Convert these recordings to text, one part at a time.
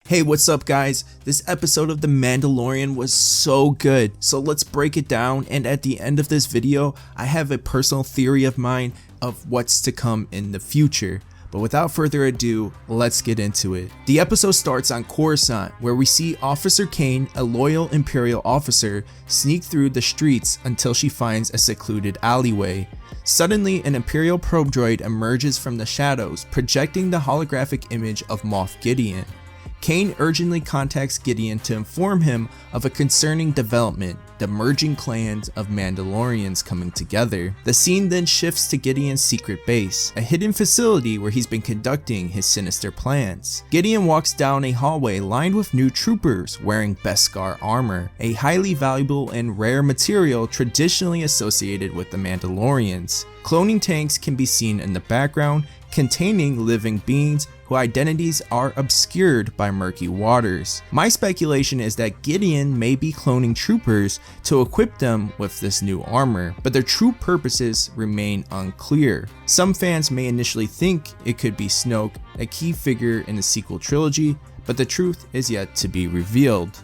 Hey, what's up guys? This episode of The Mandalorian was so good, so let's break it down, and at the end of this video, I have a personal theory of mine of what's to come in the future. But without further ado, let's get into it. The episode starts on Coruscant, where we see Officer Kane, a loyal Imperial officer, sneak through the streets until she finds a secluded alleyway. Suddenly, an Imperial probe droid emerges from the shadows, projecting the holographic image of Moff Gideon. Kane urgently contacts Gideon to inform him of a concerning development, the merging clans of Mandalorians coming together. The scene then shifts to Gideon's secret base, a hidden facility where he's been conducting his sinister plans. Gideon walks down a hallway lined with new troopers wearing Beskar armor, a highly valuable and rare material traditionally associated with the Mandalorians. Cloning tanks can be seen in the background, containing living beings whose identities are obscured by murky waters. My speculation is that Gideon may be cloning troopers to equip them with this new armor, but their true purposes remain unclear. Some fans may initially think it could be Snoke, a key figure in the sequel trilogy, but the truth is yet to be revealed.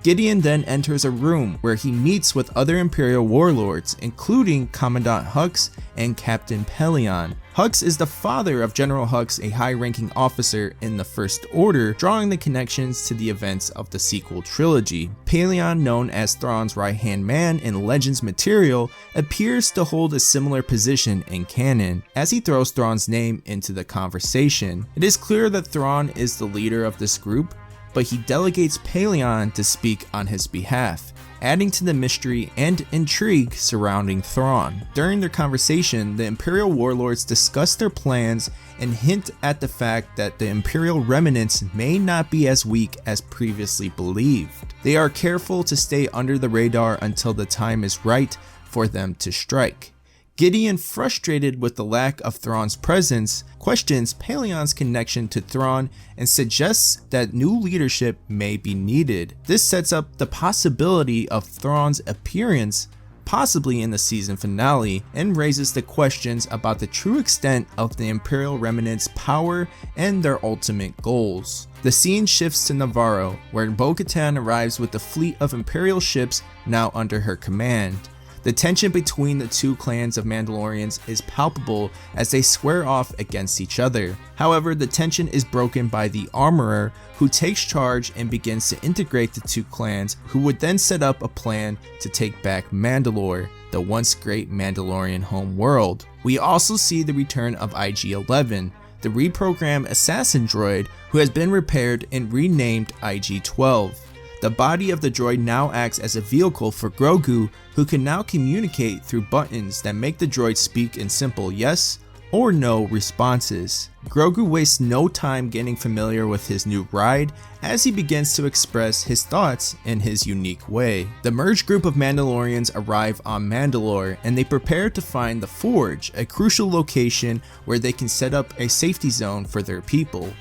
Gideon then enters a room where he meets with other Imperial warlords, including Commandant Hux and Captain Pellaeon. Hux is the father of General Hux, a high-ranking officer in the First Order, drawing the connections to the events of the sequel trilogy. Pellaeon, known as Thrawn's right-hand man in Legends material, appears to hold a similar position in canon, as he throws Thrawn's name into the conversation. It is clear that Thrawn is the leader of this group, but he delegates Pellaeon to speak on his behalf, adding to the mystery and intrigue surrounding Thrawn. During their conversation, the Imperial warlords discuss their plans and hint at the fact that the Imperial remnants may not be as weak as previously believed. They are careful to stay under the radar until the time is right for them to strike. Gideon, frustrated with the lack of Thrawn's presence, questions Pellaeon's connection to Thrawn and suggests that new leadership may be needed. This sets up the possibility of Thrawn's appearance, possibly in the season finale, and raises the questions about the true extent of the Imperial remnants' power and their ultimate goals. The scene shifts to Navarro, where Bo-Katan arrives with a fleet of Imperial ships now under her command. The tension between the two clans of Mandalorians is palpable as they square off against each other. However, the tension is broken by the Armorer, who takes charge and begins to integrate the two clans, who would then set up a plan to take back Mandalore, the once great Mandalorian home world. We also see the return of IG-11, the reprogrammed assassin droid who has been repaired and renamed IG-12. The body of the droid now acts as a vehicle for Grogu, who can now communicate through buttons that make the droid speak in simple yes or no responses. Grogu wastes no time getting familiar with his new ride as he begins to express his thoughts in his unique way. The merged group of Mandalorians arrive on Mandalore and they prepare to find the Forge, a crucial location where they can set up a safety zone for their people.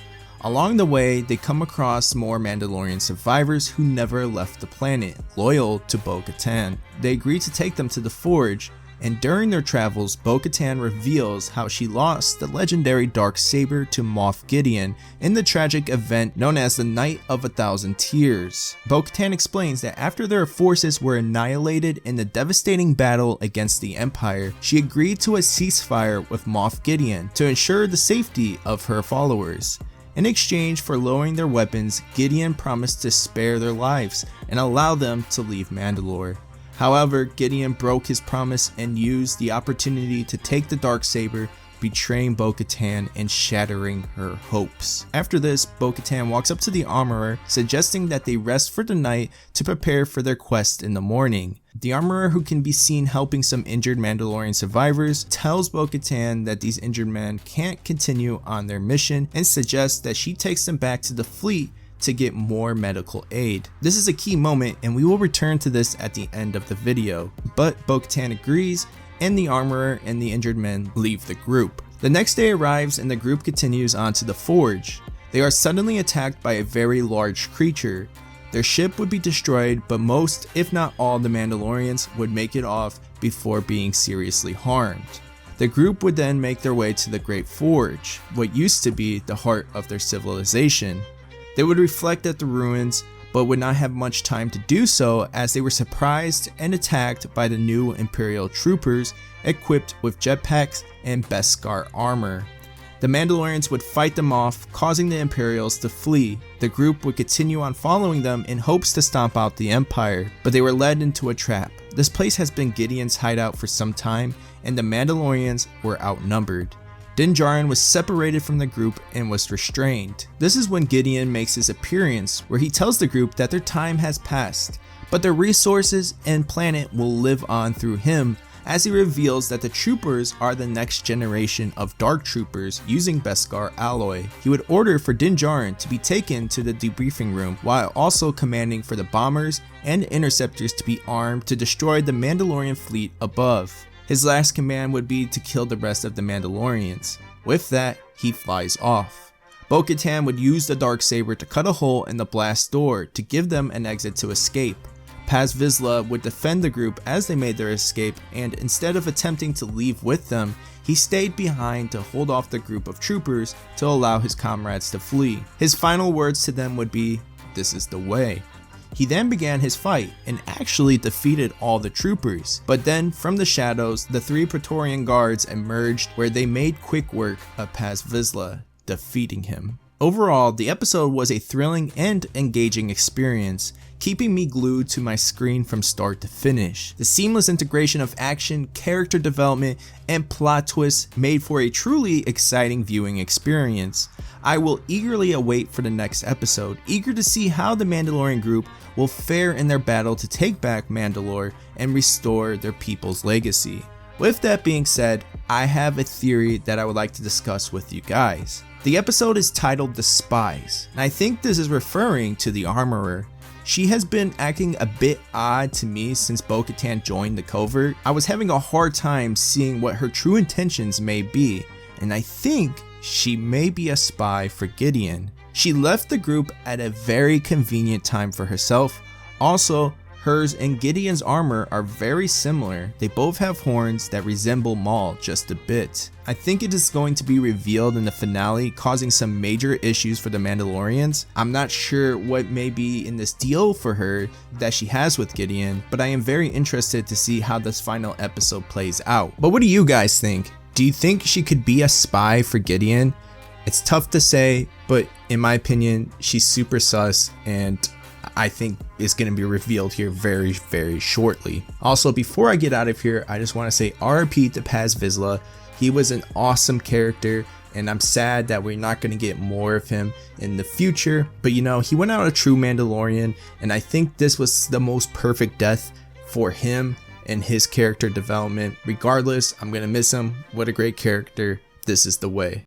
Along the way, they come across more Mandalorian survivors who never left the planet, loyal to Bo-Katan. They agree to take them to the Forge, and during their travels, Bo-Katan reveals how she lost the legendary Darksaber to Moff Gideon in the tragic event known as the Night of a Thousand Tears. Bo-Katan explains that after their forces were annihilated in the devastating battle against the Empire, she agreed to a ceasefire with Moff Gideon to ensure the safety of her followers. In exchange for lowering their weapons, Gideon promised to spare their lives and allow them to leave Mandalore. However, Gideon broke his promise and used the opportunity to take the Darksaber, betraying Bo-Katan and shattering her hopes. After this, Bo-Katan walks up to the Armorer, suggesting that they rest for the night to prepare for their quest in the morning. The Armorer, who can be seen helping some injured Mandalorian survivors, tells Bo-Katan that these injured men can't continue on their mission and suggests that she takes them back to the fleet to get more medical aid. This is a key moment and we will return to this at the end of the video, but Bo-Katan agrees and the Armorer and the injured men leave the group. The next day arrives and the group continues on to the Forge. They are suddenly attacked by a very large creature. Their ship would be destroyed, but most, if not all, the Mandalorians would make it off before being seriously harmed. The group would then make their way to the Great Forge, what used to be the heart of their civilization. They would reflect at the ruins, but would not have much time to do so as they were surprised and attacked by the new Imperial troopers equipped with jetpacks and Beskar armor. The Mandalorians would fight them off, causing the Imperials to flee. The group would continue on following them in hopes to stomp out the Empire, but they were led into a trap. This place has been Gideon's hideout for some time, and the Mandalorians were outnumbered. Din Djarin was separated from the group and was restrained. This is when Gideon makes his appearance, where he tells the group that their time has passed, but their resources and planet will live on through him, as he reveals that the troopers are the next generation of dark troopers using Beskar alloy. He would order for Din Djarin to be taken to the debriefing room, while also commanding for the bombers and interceptors to be armed to destroy the Mandalorian fleet above. His last command would be to kill the rest of the Mandalorians. With that, he flies off. Bo-Katan would use the Darksaber to cut a hole in the blast door to give them an exit to escape. Paz Vizsla would defend the group as they made their escape, and instead of attempting to leave with them, he stayed behind to hold off the group of troopers to allow his comrades to flee. His final words to them would be, "This is the way." He then began his fight and actually defeated all the troopers, but then from the shadows, the 3 Praetorian guards emerged where they made quick work of Paz Vizsla, defeating him. Overall, the episode was a thrilling and engaging experience, keeping me glued to my screen from start to finish. The seamless integration of action, character development, and plot twists made for a truly exciting viewing experience. I will eagerly await for the next episode, eager to see how the Mandalorian group will fare in their battle to take back Mandalore and restore their people's legacy. With that being said, I have a theory that I would like to discuss with you guys. The episode is titled The Spies, and I think this is referring to the Armorer. She has been acting a bit odd to me since Bo-Katan joined the covert. I was having a hard time seeing what her true intentions may be, and I think she may be a spy for Gideon. She left the group at a very convenient time for herself. Also, hers and Gideon's armor are very similar. They both have horns that resemble Maul just a bit. I think it is going to be revealed in the finale, causing some major issues for the Mandalorians. I'm not sure what may be in this deal for her that she has with Gideon, but I am very interested to see how this final episode plays out. But what do you guys think? Do you think she could be a spy for Gideon? It's tough to say, but in my opinion, she's super sus, and I think it's going to be revealed here very, very shortly. Also, before I get out of here, I just want to say RIP to Paz Vizsla. He was an awesome character, and I'm sad that we're not going to get more of him in the future. But you know, he went out a true Mandalorian, and I think this was the most perfect death for him and his character development. Regardless, I'm going to miss him. What a great character. This is the way.